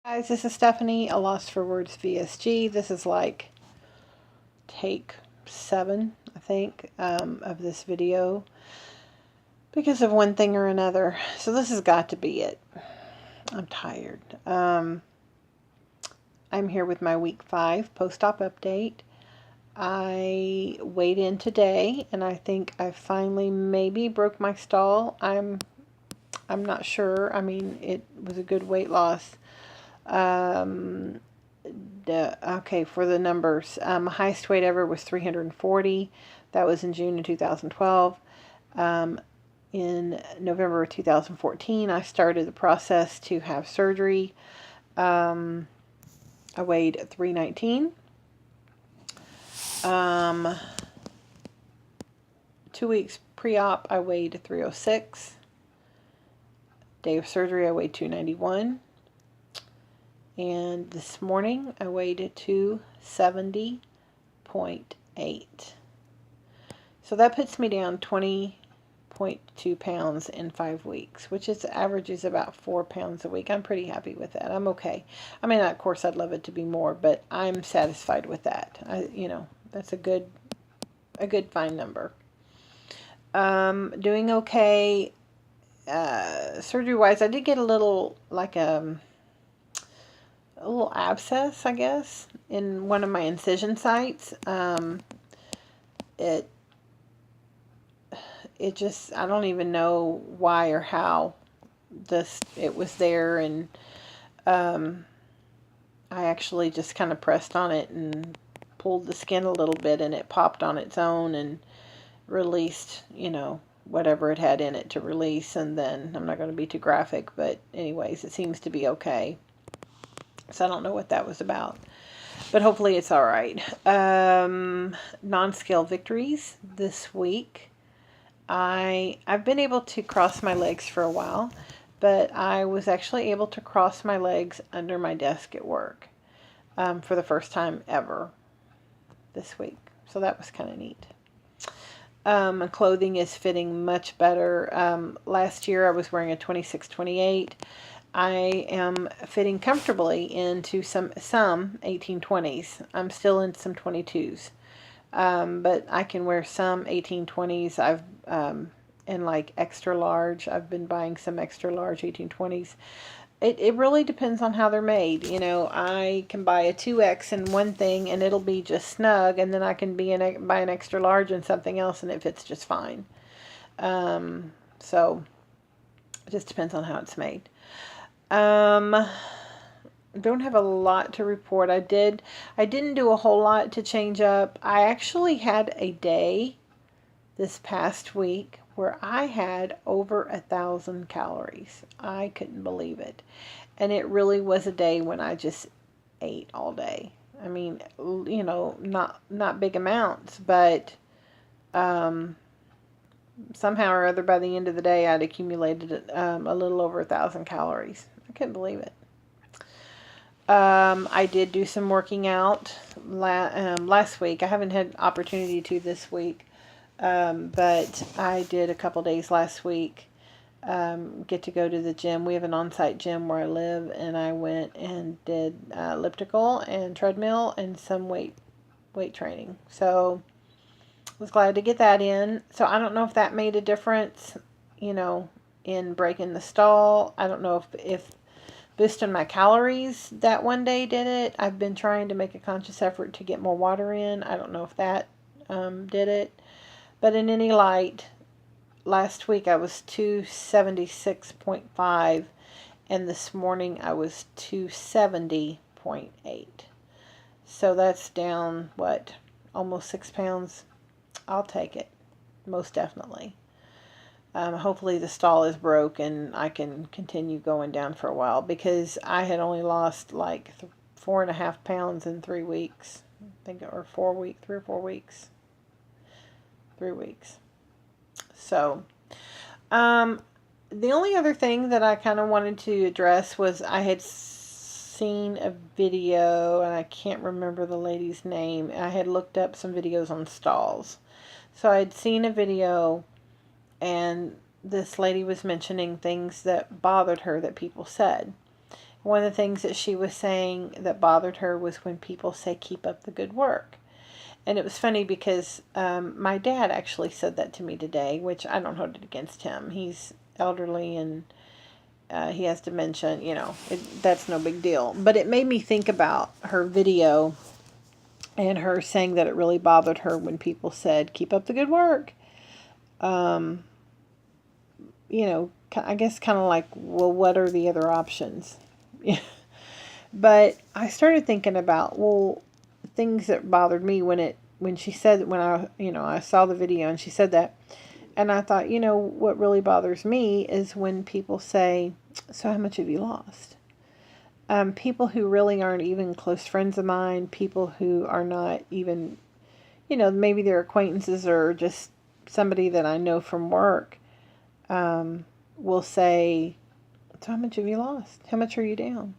Guys, this is Stephanie, a Lost for Words VSG. This is like take 7, I think, of this video because of one thing or another. So this has got to be it. I'm tired. I'm here with my week 5 post-op update. I weighed in today, and I think I finally maybe broke my stall. I'm not sure. I mean, it was a good weight loss. Okay, for the numbers, highest weight ever was 340. That was in June of 2012. In November of 2014, I started the process to have surgery. I weighed 319. 2 weeks pre-op, I weighed 306. Day of surgery, I weighed 291. And this morning, I weighed 270.8. So that puts me down 20.2 pounds in 5 weeks, which is averages about 4 pounds a week. I'm pretty happy with that. I'm okay. I mean, of course, I'd love it to be more, but I'm satisfied with that. That's a good fine number. Doing okay. Surgery-wise, I did get a little, like a little abscess, I guess, in one of my incision sites. It just, I don't even know why or how it was there, and I actually just kind of pressed on it and pulled the skin a little bit, and it popped on its own and released, whatever it had in it to release. And then, I'm not going to be too graphic, but anyways, it seems to be okay. So I don't know what that was about, but hopefully it's all right. Non-scale victories this week. I've been able to cross my legs for a while, but I was actually able to cross my legs under my desk at work for the first time ever this week. So that was kind of neat. Clothing is fitting much better. Last year I was wearing a 26-28. I am fitting comfortably into some 1820s. I'm still in some 22s. But I can wear some 1820s. I've in like extra large. I've been buying some extra large 1820s. It really depends on how they're made. I can buy a 2X in one thing and it'll be just snug, and then I can buy an extra large in something else and it fits just fine. So it just depends on how it's made. Don't have a lot to report. I didn't do a whole lot to change up. I actually had a day this past week where I had over 1,000 calories. I couldn't believe it. And it really was a day when I just ate all day. I mean, not big amounts, but somehow or other by the end of the day I'd accumulated a little over 1,000 calories. I couldn't believe it. I did do some working out last week. I haven't had opportunity to this week, but I did a couple days last week. Get to go to the gym. We have an on-site gym where I live, and I went and did elliptical and treadmill and some weight training. So I was glad to get that in. So I don't know if that made a difference, in breaking the stall. I don't know if boosting my calories that one day did it. I've been trying to make a conscious effort to get more water in. I don't know if that did it. But in any light, last week I was 276.5, and this morning I was 270.8. So that's down, almost 6 pounds. I'll take it, most definitely. Hopefully the stall is broke and I can continue going down for a while, because I had only lost like 4.5 pounds in 3 weeks. I think, or 4 weeks, 3 or 4 weeks. 3 weeks. So, the only other thing that I kind of wanted to address was I had seen a video, and I can't remember the lady's name. I had looked up some videos on stalls. So I had seen a video, and this lady was mentioning things that bothered her that people said. one of the things that she was saying that bothered her was when people say, keep up the good work. And it was funny because my dad actually said that to me today, which I don't hold it against him. He's elderly and he has dementia, that's no big deal. But it made me think about her video and her saying that it really bothered her when people said, keep up the good work. I guess kind of like, well, what are the other options? But I started thinking about, well, things that bothered me when she said, when I saw the video and she said that, and I thought, what really bothers me is when people say, so how much have you lost? People who really aren't even close friends of mine, people who are not even, maybe they're acquaintances or just somebody that I know from work, will say, so how much have you lost? How much are you down?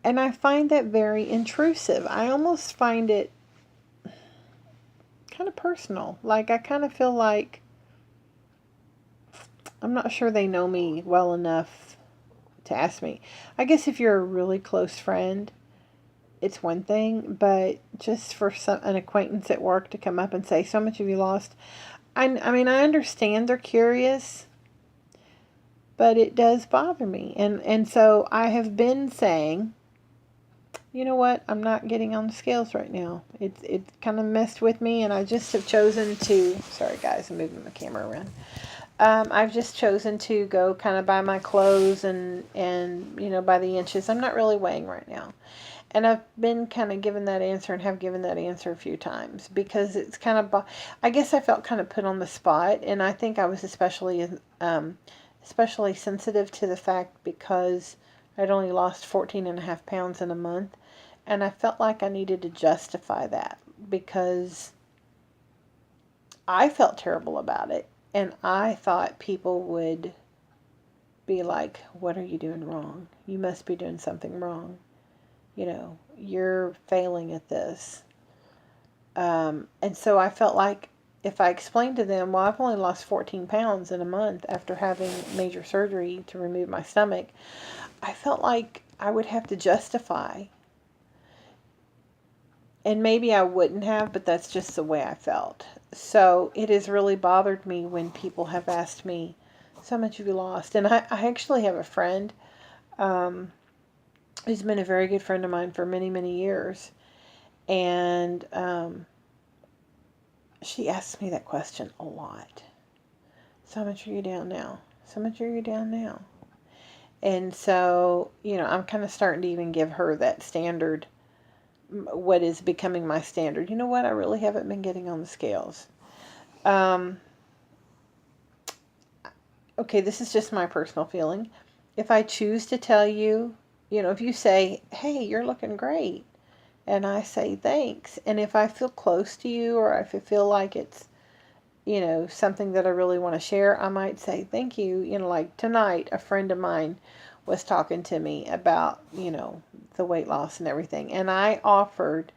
And I find that very intrusive. I almost find it kind of personal. Like, I kind of feel like I'm not sure they know me well enough to ask me. I guess if you're a really close friend, it's one thing, but just for an acquaintance at work to come up and say, so much have you lost? I mean, I understand they're curious, but it does bother me. And so I have been saying, you know what, I'm not getting on the scales right now. It kind of messed with me, and I just have chosen to, sorry guys, I'm moving my camera around. I've just chosen to go kind of by my clothes and by the inches. I'm not really weighing right now. And I've been kind of given that answer and have given that answer a few times because it's kind of, I guess I felt kind of put on the spot. And I think I was especially sensitive to the fact because I'd only lost 14.5 pounds in a month. And I felt like I needed to justify that because I felt terrible about it. And I thought people would be like, what are you doing wrong? You must be doing something wrong. You're failing at this. And so I felt like if I explained to them, well, I've only lost 14 pounds in a month after having major surgery to remove my stomach, I felt like I would have to justify. And maybe I wouldn't have, but that's just the way I felt. So it has really bothered me when people have asked me, so much have you lost? And I actually have a friend who's been a very good friend of mine for many, many years. And she asks me that question a lot. So much are you down now? So much are you down now? And so, I'm kind of starting to even give her that standard, what is becoming my standard. You know what? I really haven't been getting on the scales. Okay, this is just my personal feeling. If I choose to tell you, if you say, hey, you're looking great, and I say thanks, and if I feel close to you or if I feel like it's, something that I really want to share, I might say thank you. Like tonight, a friend of mine was talking to me about, the weight loss and everything. And I offered,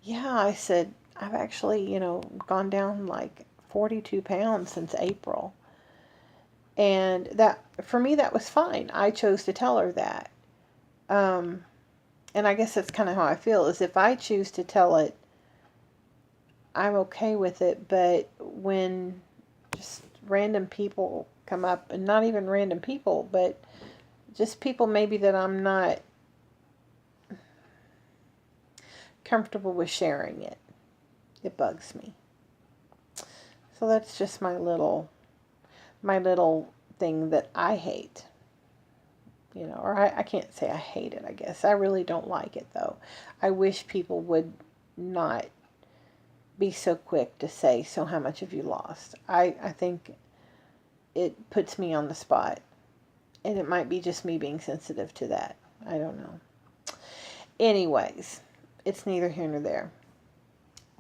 I said, I've actually, gone down like 42 pounds since April. And that, for me, that was fine. I chose to tell her that. And I guess that's kind of how I feel, is if I choose to tell it, I'm okay with it. But when just random people come up, and not even random people, but just people maybe that I'm not comfortable with sharing it, it bugs me. So that's just my little thing that I hate. Or I can't say I hate it, I guess. I really don't like it, though. I wish people would not be so quick to say, so how much have you lost? I think it puts me on the spot. And it might be just me being sensitive to that. I don't know. Anyways, it's neither here nor there.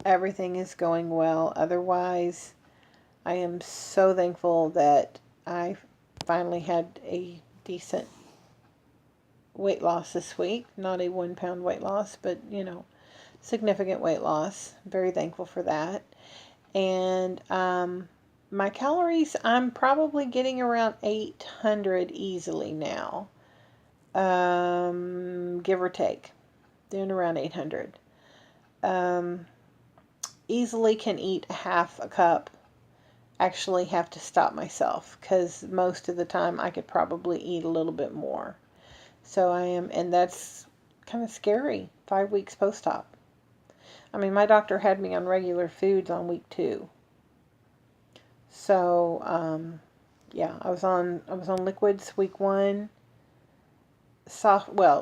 Everything is going well. Otherwise, I am so thankful that I finally had a decent weight loss this week. Not a 1 pound weight loss, but, significant weight loss. Very thankful for that. And my calories, I'm probably getting around 800 easily now. give or take, doing around 800. Easily can eat half a cup. Actually have to stop myself because most of the time I could probably eat a little bit more. So I am, and that's kind of scary. 5 weeks post-op. I mean, my doctor had me on regular foods on week 2. So, yeah, I was on liquids week 1,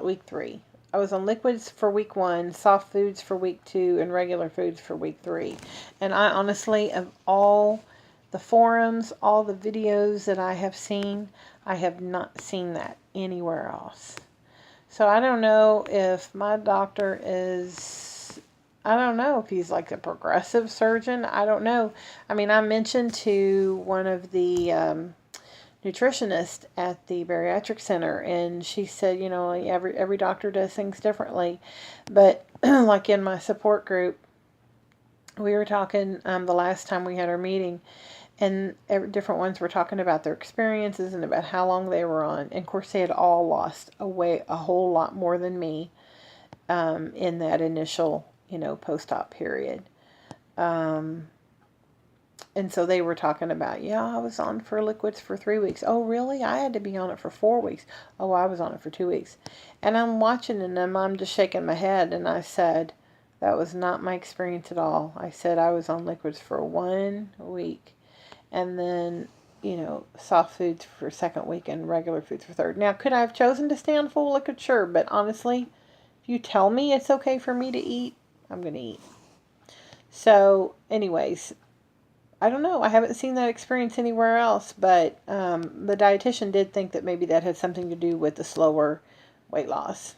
week 3. I was on liquids for week 1, soft foods for week 2, and regular foods for week 3. And I honestly, of all the forums, all the videos that I have seen, I have not seen that anywhere else. So I don't know if my doctor is, I don't know if he's like a progressive surgeon. I don't know. I mean, I mentioned to one of the nutritionists at the bariatric center, and she said, every doctor does things differently. But like in my support group, we were talking the last time we had our meeting, and different ones were talking about their experiences and about how long they were on. And of course, they had all lost away a whole lot more than me in that initial, post-op period. And so they were talking about, yeah, I was on for liquids for 3 weeks. Oh, really? I had to be on it for 4 weeks. Oh, I was on it for 2 weeks. And I'm watching them. I'm just shaking my head. And I said, that was not my experience at all. I said I was on liquids for 1 week. And then, soft foods for 2nd week and regular foods for 3rd. Now, could I have chosen to stay on full liquid? Sure. But honestly, if you tell me it's okay for me to eat, I'm going to eat. So, anyways, I don't know. I haven't seen that experience anywhere else, but the dietitian did think that maybe that had something to do with the slower weight loss.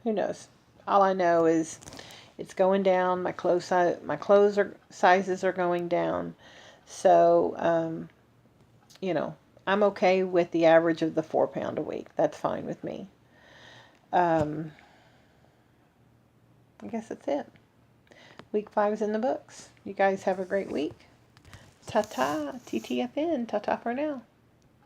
Who knows? All I know is it's going down. My clothes sizes are going down. So, I'm okay with the average of the 4 pound a week. That's fine with me. I guess that's it. Week 5 is in the books. You guys have a great week. Ta-ta, TTFN, ta-ta for now.